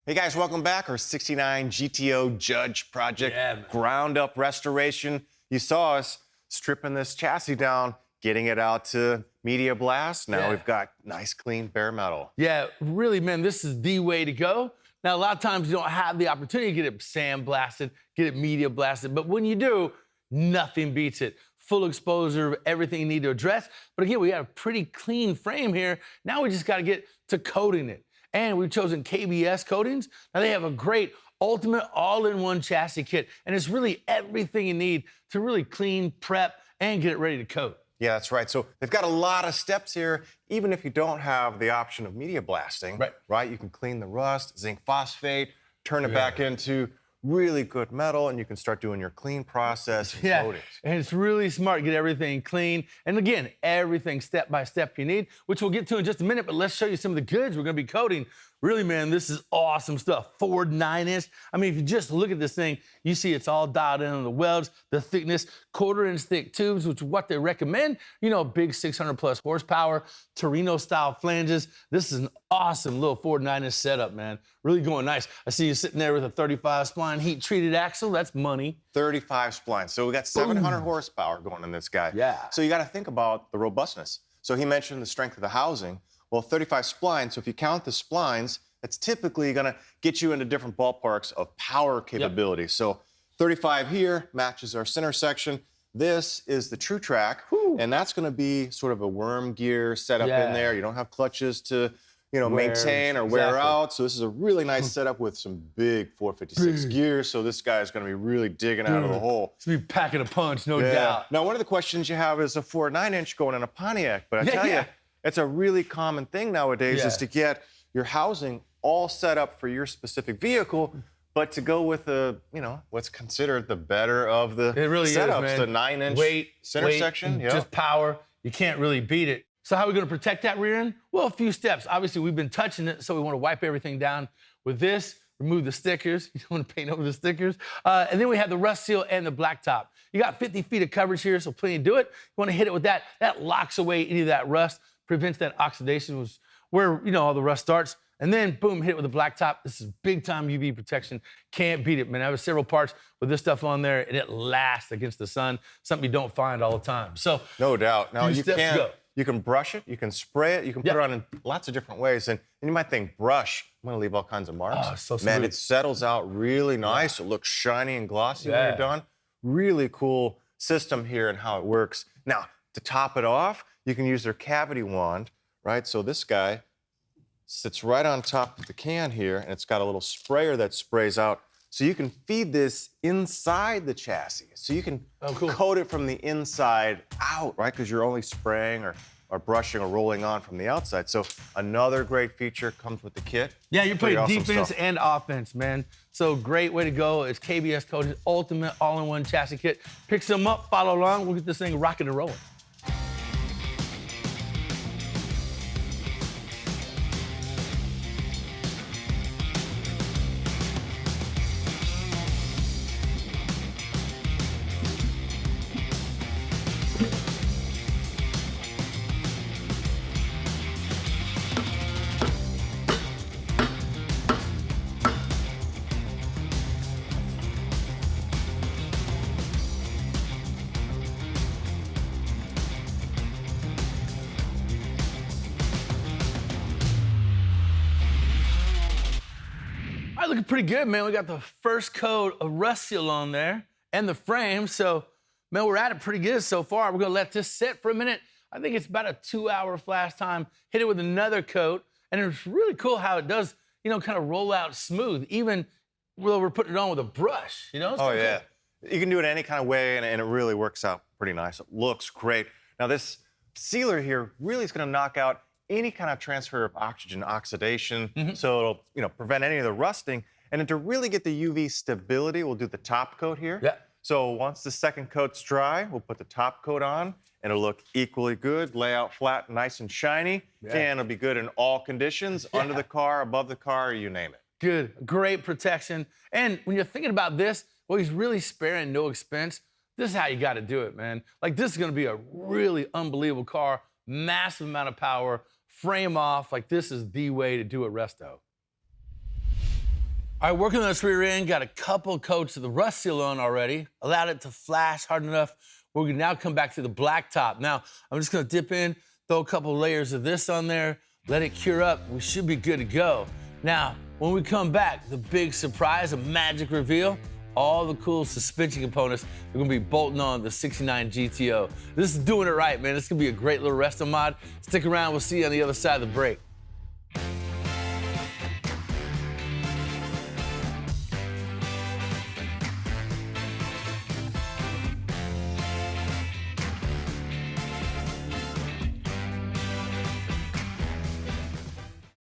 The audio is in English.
Hey guys, welcome back. Our 69 GTO Judge project, ground up restoration. You saw us stripping this chassis down, getting it out to media blast. Now we've got nice, clean bare metal. Yeah, really, man, this is the way to go. Now, a lot of times you don't have the opportunity to get it sandblasted, get it media blasted, but when you do, nothing beats it. Full exposure of everything you need to address. But again, we got a pretty clean frame here. Now we just got to get to coating it. And we've chosen KBS coatings. Now they have a great ultimate all-in-one chassis kit, and it's really everything you need to really clean, prep, and get it ready to coat. Yeah, that's right. So they've got a lot of steps here. Even if you don't have the option of media blasting, right? You can clean the rust, zinc phosphate, turn it back into really good metal, and you can start doing your clean process and coatings. And it's really smart to get everything clean. And again, everything step by step you need, which we'll get to in just a minute, but let's show you some of the goods we're gonna be coating. Really, man, this is awesome stuff. Ford 9-inch. I mean, if you just look at this thing, you see it's all dialed in on the welds, the thickness, 1/4-inch thick tubes, which is what they recommend. You know, big 600+ horsepower, Torino-style flanges. This is an awesome little Ford 9-inch setup, man. Really going nice. I see you sitting there with a 35 spline heat-treated axle. That's money. 35 splines. So we got 700 horsepower going in this guy. Yeah. So you got to think about the robustness. So he mentioned the strength of the housing. Well, 35 splines, so if you count the splines, that's typically going to get you into different ballparks of power capability. So 35 here matches our center section. This is the true track, and that's going to be sort of a worm gear setup in there. You don't have clutches to, you know, maintain or wear out. So this is a really nice setup with some big 456 gears. So this guy is going to be really digging out of the hole. It's going to be packing a punch, no doubt. Now, one of the questions you have is a Ford 9-inch going in a Pontiac, but I tell you, it's a really common thing nowadays is to get your housing all set up for your specific vehicle, but to go with the, you know, what's considered the better of the setups, the 9-inch center section. Just power. You can't really beat it. So how are we going to protect that rear end? Well, a few steps. Obviously, we've been touching it, so we want to wipe everything down with this. Remove the stickers. You don't want to paint over the stickers. And then we have the rust seal and the blacktop. You got 50 feet of coverage here, so plenty to do it. You want to hit it with that. That locks away any of that rust, prevents that oxidation, was where, you know, all the rust starts. And then, boom, hit it with a blacktop. This is big-time UV protection. Can't beat it, man. I have several parts with this stuff on there, and it lasts against the sun, something you don't find all the time. So, no doubt. Now, you can brush it, you can spray it, you can put it on in lots of different ways. And you might think, brush, I'm going to leave all kinds of marks. Oh, so smooth. Man, it settles out really nice. It looks shiny and glossy when you're done. Really cool system here and how it works. Now, to top it off, you can use their cavity wand, right? So this guy sits right on top of the can here, and it's got a little sprayer that sprays out. So you can feed this inside the chassis. So you can coat it from the inside out, right? Because you're only spraying or brushing or rolling on from the outside. So another great feature comes with the kit. Yeah, you're playing defense and offense, man. So great way to go. It's KBS Coatings ultimate all-in-one chassis kit. Pick some up, follow along. We'll get this thing rocking and rolling. Looking pretty good, man. We got the first coat of rust seal on there and the frame. So, man, we're at it pretty good so far. We're gonna let this sit for a minute. I think it's about a 2-hour flash time. Hit it with another coat. And it's really cool how it does, you know, kind of roll out smooth, even though we're putting it on with a brush, you know? Oh, yeah. You can do it any kind of way, and it really works out pretty nice. It looks great. Now, this sealer here really is gonna knock out any kind of transfer of oxygen oxidation, so it'll, you know, prevent any of the rusting. And then to really get the UV stability, we'll do the top coat here. So once the second coat's dry, we'll put the top coat on, and it'll look equally good, lay out flat, nice and shiny, and it'll be good in all conditions, under the car, above the car, you name it. Good, great protection. And when you're thinking about this, well, he's really sparing no expense. This is how you got to do it, man. Like, this is going to be a really unbelievable car, massive amount of power, frame off. Like, this is the way to do it, resto. All right, working on this rear end, got a couple coats of the rust seal on already, allowed it to flash hard enough. We're gonna now come back to the black top. Now, I'm just gonna dip in, throw a couple layers of this on there, let it cure up. We should be good to go. Now, when we come back, the big surprise, a magic reveal, all the cool suspension components are gonna be bolting on the 69 GTO. This is doing it right, man. This is gonna be a great little resto mod. Stick around, we'll see you on the other side of the break.